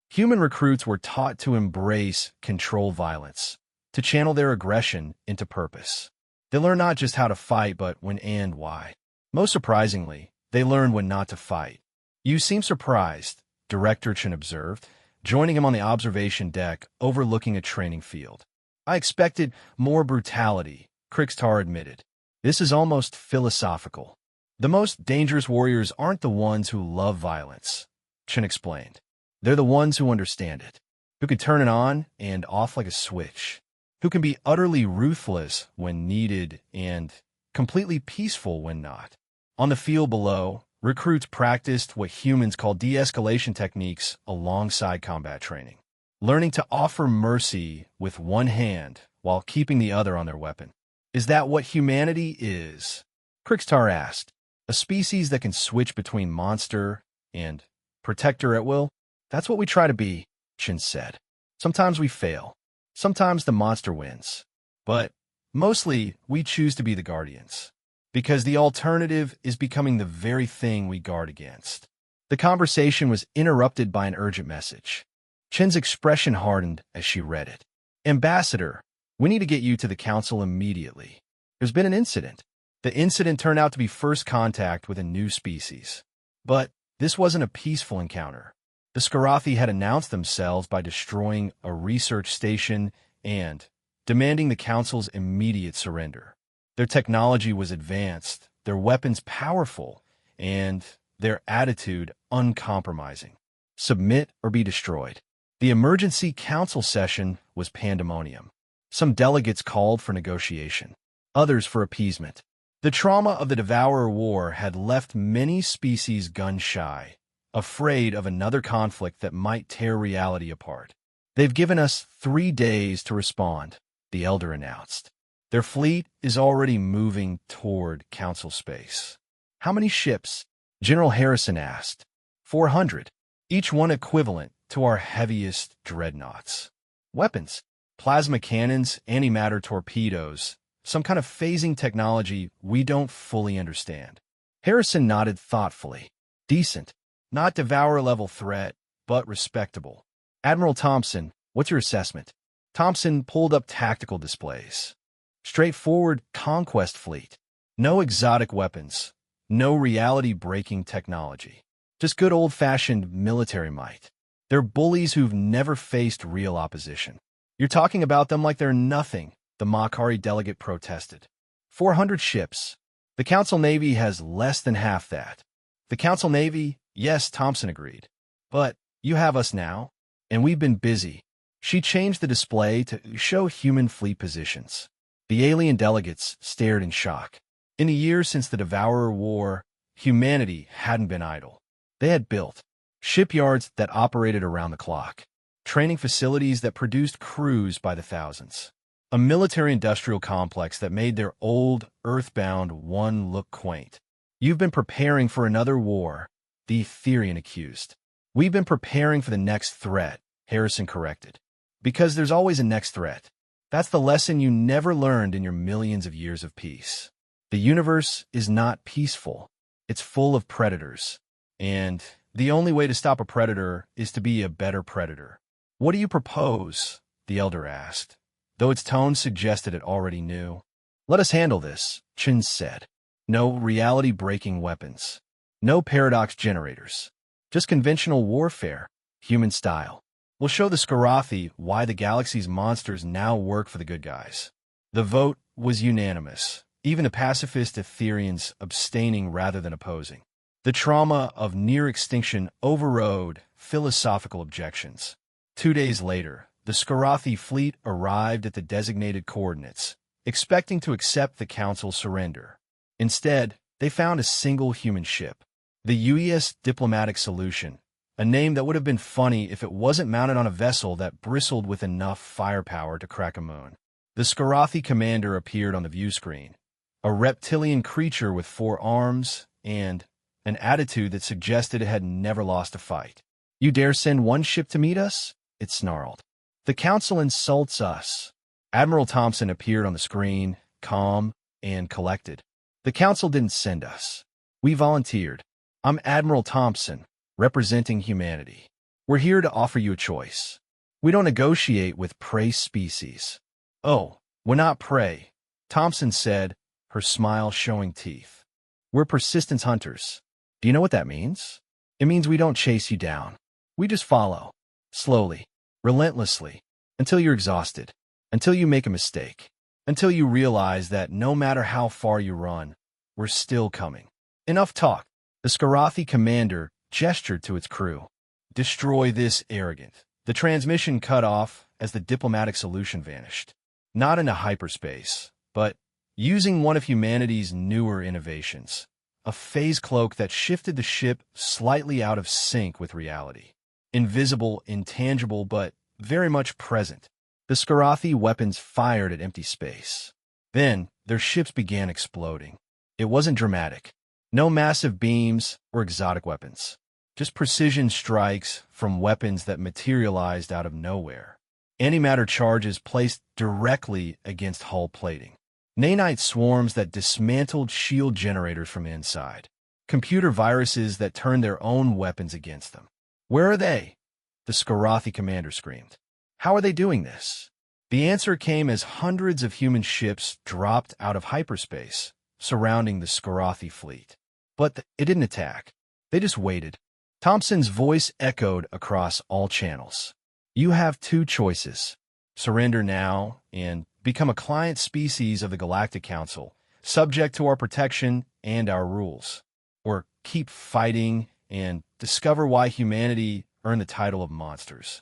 Human recruits were taught to embrace control violence, to channel their aggression into purpose. They learned not just how to fight, but when and why. Most surprisingly, they learned when not to fight. "You seem surprised," Director Chen observed, joining him on the observation deck overlooking a training field. "I expected more brutality," Krixtar admitted. "This is almost philosophical. The most dangerous warriors aren't the ones who love violence," Chen explained. "They're the ones who understand it, who can turn it on and off like a switch, who can be utterly ruthless when needed and completely peaceful when not." On the field below, recruits practiced what humans call de-escalation techniques alongside combat training, learning to offer mercy with one hand while keeping the other on their weapon. "Is that what humanity is?" Krixtar asked. "A species that can switch between monster and protector at will? That's what we try to be," Chen said. "Sometimes we fail. Sometimes the monster wins. But mostly we choose to be the guardians. Because the alternative is becoming the very thing we guard against." The conversation was interrupted by an urgent message. Chen's expression hardened as she read it. "Ambassador, we need to get you to the council immediately. There's been an incident." The incident turned out to be first contact with a new species. But this wasn't a peaceful encounter. The Skarathi had announced themselves by destroying a research station and demanding the council's immediate surrender. Their technology was advanced, their weapons powerful, and their attitude uncompromising. Submit or be destroyed. The emergency council session was pandemonium. Some delegates called for negotiation, others for appeasement. The trauma of the Devourer War had left many species gun-shy, afraid of another conflict that might tear reality apart. "They've given us 3 days to respond," the Elder announced. "Their fleet is already moving toward council space." "How many ships?" General Harrison asked. 400, each one equivalent to our heaviest dreadnoughts. "Weapons, plasma cannons, antimatter torpedoes, some kind of phasing technology we don't fully understand." Harrison nodded thoughtfully. "Decent. Not Devourer-level threat, but respectable." "Admiral Thompson, what's your assessment?" Thompson pulled up tactical displays. "Straightforward conquest fleet. No exotic weapons. No reality-breaking technology. Just good old-fashioned military might. They're bullies who've never faced real opposition. You're talking about them like they're nothing, the Makari delegate protested. 400 ships. The Council Navy has less than half that. The Council Navy, yes, Thompson agreed. But you have us now, and we've been busy. She changed the display to show human fleet positions. The alien delegates stared in shock. In the years since the Devourer War, humanity hadn't been idle. They had built shipyards that operated around the clock, training facilities that produced crews by the thousands, a military-industrial complex that made their old, earthbound one look quaint. You've been preparing for another war, the Etherian accused. We've been preparing for the next threat, Harrison corrected. Because there's always a next threat. That's the lesson you never learned in your millions of years of peace. The universe is not peaceful. It's full of predators. And the only way to stop a predator is to be a better predator. What do you propose? The elder asked, though its tone suggested it already knew. Let us handle this, Chin said. No reality-breaking weapons. No paradox generators. Just conventional warfare, human style. We'll show the Skarathi why the galaxy's monsters now work for the good guys. The vote was unanimous, even the pacifist Etherians abstaining rather than opposing. The trauma of near extinction overrode philosophical objections. 2 days later, the Skarathi fleet arrived at the designated coordinates, expecting to accept the Council's surrender. Instead, they found a single human ship. The UES Diplomatic Solution, a name that would have been funny if it wasn't mounted on a vessel that bristled with enough firepower to crack a moon. The Skarathi commander appeared on the view screen, a reptilian creature with 4 arms and an attitude that suggested it had never lost a fight. You dare send one ship to meet us? It snarled. The Council insults us. Admiral Thompson appeared on the screen, calm and collected. The Council didn't send us. We volunteered. I'm Admiral Thompson, representing humanity. We're here to offer you a choice. We don't negotiate with prey species. Oh, we're not prey, Thompson said, her smile showing teeth. We're persistence hunters. Do you know what that means? It means we don't chase you down. We just follow. Slowly, relentlessly, until you're exhausted, until you make a mistake, until you realize that no matter how far you run, we're still coming. Enough talk. The Skarathi commander gestured to its crew. Destroy this arrogant. The transmission cut off as the diplomatic solution vanished. Not into hyperspace, but using one of humanity's newer innovations. A phase cloak that shifted the ship slightly out of sync with reality. Invisible, intangible, but very much present. The Skarathi weapons fired at empty space. Then, their ships began exploding. It wasn't dramatic. No massive beams or exotic weapons. Just precision strikes from weapons that materialized out of nowhere. Antimatter charges placed directly against hull plating. Nanite swarms that dismantled shield generators from inside. Computer viruses that turned their own weapons against them. Where are they? The Skarathi commander screamed. How are they doing this? The answer came as hundreds of human ships dropped out of hyperspace, surrounding the Skarathi fleet. But it didn't attack. They just waited. Thompson's voice echoed across all channels. You have 2 choices. Surrender now and become a client species of the Galactic Council, subject to our protection and our rules. Or keep fighting and discover why humanity earned the title of monsters.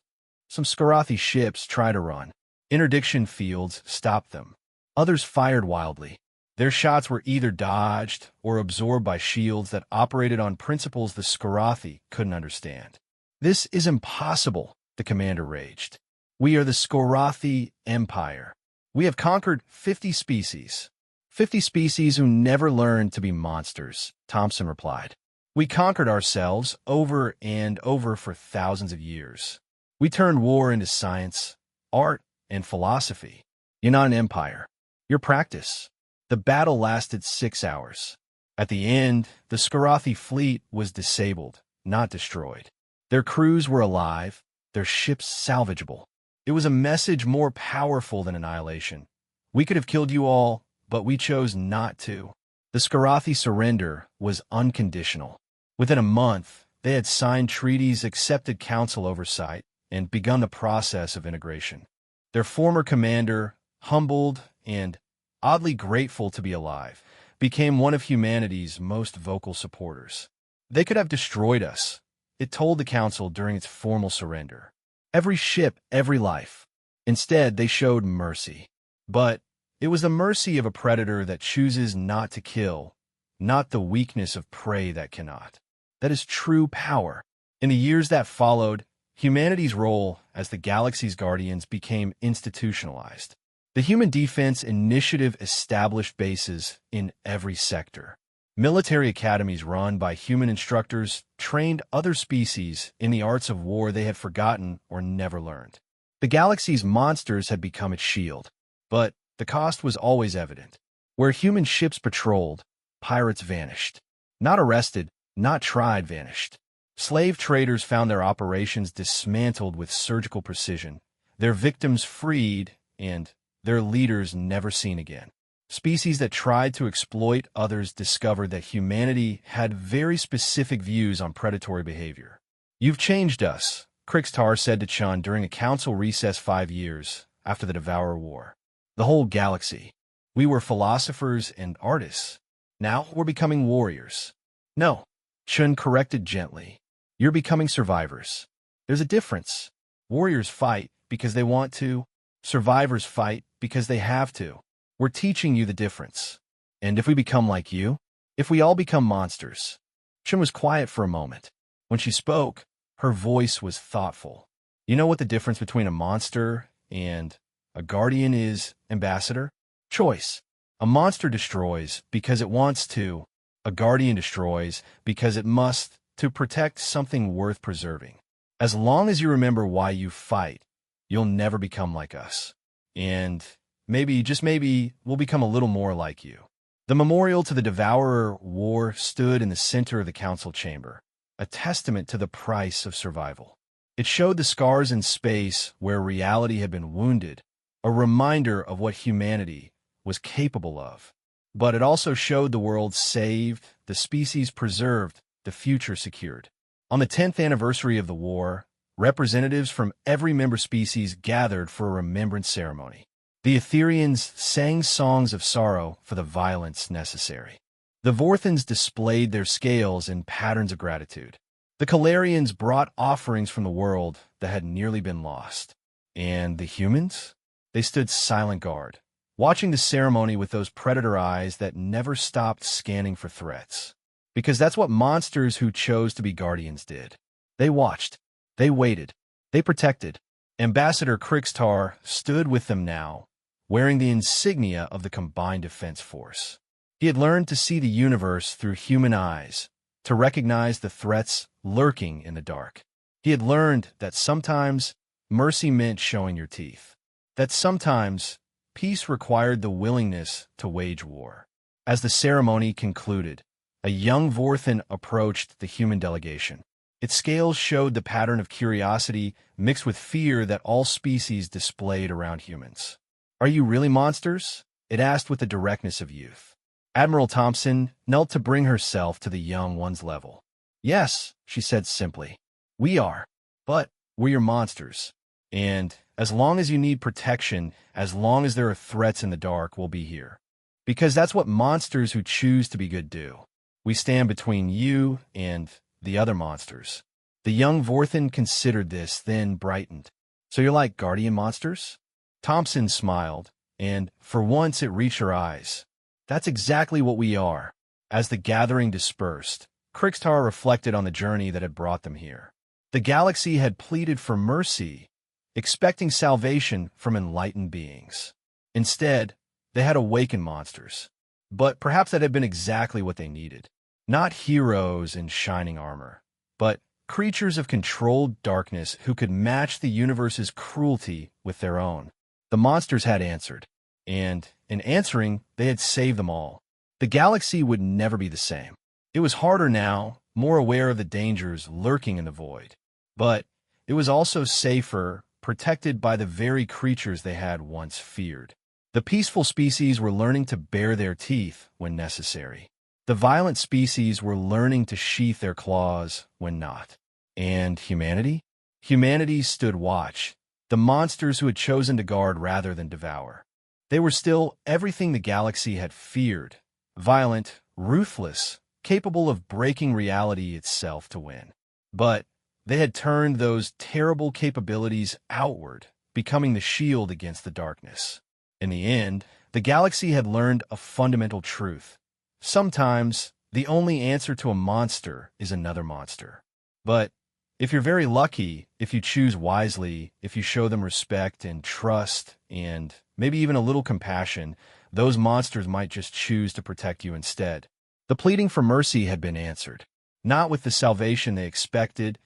Some Skarathi ships tried to run. Interdiction fields stopped them. Others fired wildly. Their shots were either dodged or absorbed by shields that operated on principles the Skarathi couldn't understand. This is impossible, the commander raged. We are the Skarathi Empire. We have conquered 50 species. 50 species who never learned to be monsters, Thompson replied. We conquered ourselves over and over for thousands of years. We turned war into science, art, and philosophy. You're not an empire. You're practice. The battle lasted 6 hours. At the end, the Skarathi fleet was disabled, not destroyed. Their crews were alive, their ships salvageable. It was a message more powerful than annihilation. We could have killed you all, but we chose not to. The Skarathi surrender was unconditional. Within a month, they had signed treaties, accepted council oversight, and begun the process of integration. Their former commander, humbled and oddly grateful to be alive, became one of humanity's most vocal supporters. They could have destroyed us, it told the council during its formal surrender. Every ship, every life. Instead, they showed mercy. But it was the mercy of a predator that chooses not to kill, not the weakness of prey that cannot. That is true power. In the years that followed, humanity's role as the galaxy's guardians became institutionalized. The Human Defense Initiative established bases in every sector. Military academies run by human instructors trained other species in the arts of war they had forgotten or never learned. The galaxy's monsters had become its shield, but the cost was always evident. Where human ships patrolled, pirates vanished. Not arrested, not tried, vanished. Slave traders found their operations dismantled with surgical precision, their victims freed, and their leaders never seen again. Species that tried to exploit others discovered that humanity had very specific views on predatory behavior. "You've changed us," Krixtar said to Chun during a council recess 5 years after the Devourer War. "The whole galaxy. We were philosophers and artists. Now we're becoming warriors." "No," Chun corrected gently. "You're becoming survivors. There's a difference. Warriors fight because they want to. Survivors fight because they have to. We're teaching you the difference. And if we become like you, if we all become monsters." Chun was quiet for a moment. When she spoke, her voice was thoughtful. "You know what the difference between a monster and a guardian is, Ambassador? Choice. A monster destroys because it wants to. A guardian destroys because it must, to protect something worth preserving. As long as you remember why you fight, you'll never become like us. And maybe, just maybe, we'll become a little more like you." The memorial to the Devourer War stood in the center of the council chamber, a testament to the price of survival. It showed the scars in space where reality had been wounded, a reminder of what humanity was capable of. But it also showed the world saved, the species preserved, the future secured. On the 10th anniversary of the war, representatives from every member species gathered for a remembrance ceremony. The Etherians sang songs of sorrow for the violence necessary. The Vorthans displayed their scales in patterns of gratitude. The Calarians brought offerings from the world that had nearly been lost. And the humans? They stood silent guard, watching the ceremony with those predator eyes that never stopped scanning for threats. Because that's what monsters who chose to be guardians did. They watched. They waited. They protected. Ambassador Krixtar stood with them now, wearing the insignia of the Combined Defense Force. He had learned to see the universe through human eyes, to recognize the threats lurking in the dark. He had learned that sometimes mercy meant showing your teeth, that sometimes peace required the willingness to wage war. As the ceremony concluded, a young Vorthan approached the human delegation. Its scales showed the pattern of curiosity mixed with fear that all species displayed around humans. "Are you really monsters?" it asked with the directness of youth. Admiral Thompson knelt to bring herself to the young one's level. "Yes," she said simply. "We are. But we're your monsters. And as long as you need protection, as long as there are threats in the dark, we'll be here. Because that's what monsters who choose to be good do. We stand between you and the other monsters." The young Vorthan considered this, then brightened. "So you're like guardian monsters?" Thompson smiled, and for once it reached her eyes. "That's exactly what we are." As the gathering dispersed, Krixtar reflected on the journey that had brought them here. The galaxy had pleaded for mercy, expecting salvation from enlightened beings. Instead, they had awakened monsters. But perhaps that had been exactly what they needed. Not heroes in shining armor, but creatures of controlled darkness who could match the universe's cruelty with their own. The monsters had answered, and in answering, they had saved them all. The galaxy would never be the same. It was harder now, more aware of the dangers lurking in the void. But it was also safer, protected by the very creatures they had once feared. The peaceful species were learning to bare their teeth when necessary. The violent species were learning to sheath their claws when not. And humanity? Humanity stood watch, the monsters who had chosen to guard rather than devour. They were still everything the galaxy had feared, violent, ruthless, capable of breaking reality itself to win. But they had turned those terrible capabilities outward, becoming the shield against the darkness. In the end, the galaxy had learned a fundamental truth. Sometimes, the only answer to a monster is another monster. But if you're very lucky, if you choose wisely, if you show them respect and trust and maybe even a little compassion, those monsters might just choose to protect you instead. The pleading for mercy had been answered, not with the salvation they expected,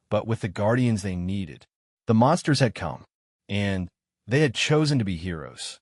but with the guardians they needed. The monsters had come, and they had chosen to be heroes.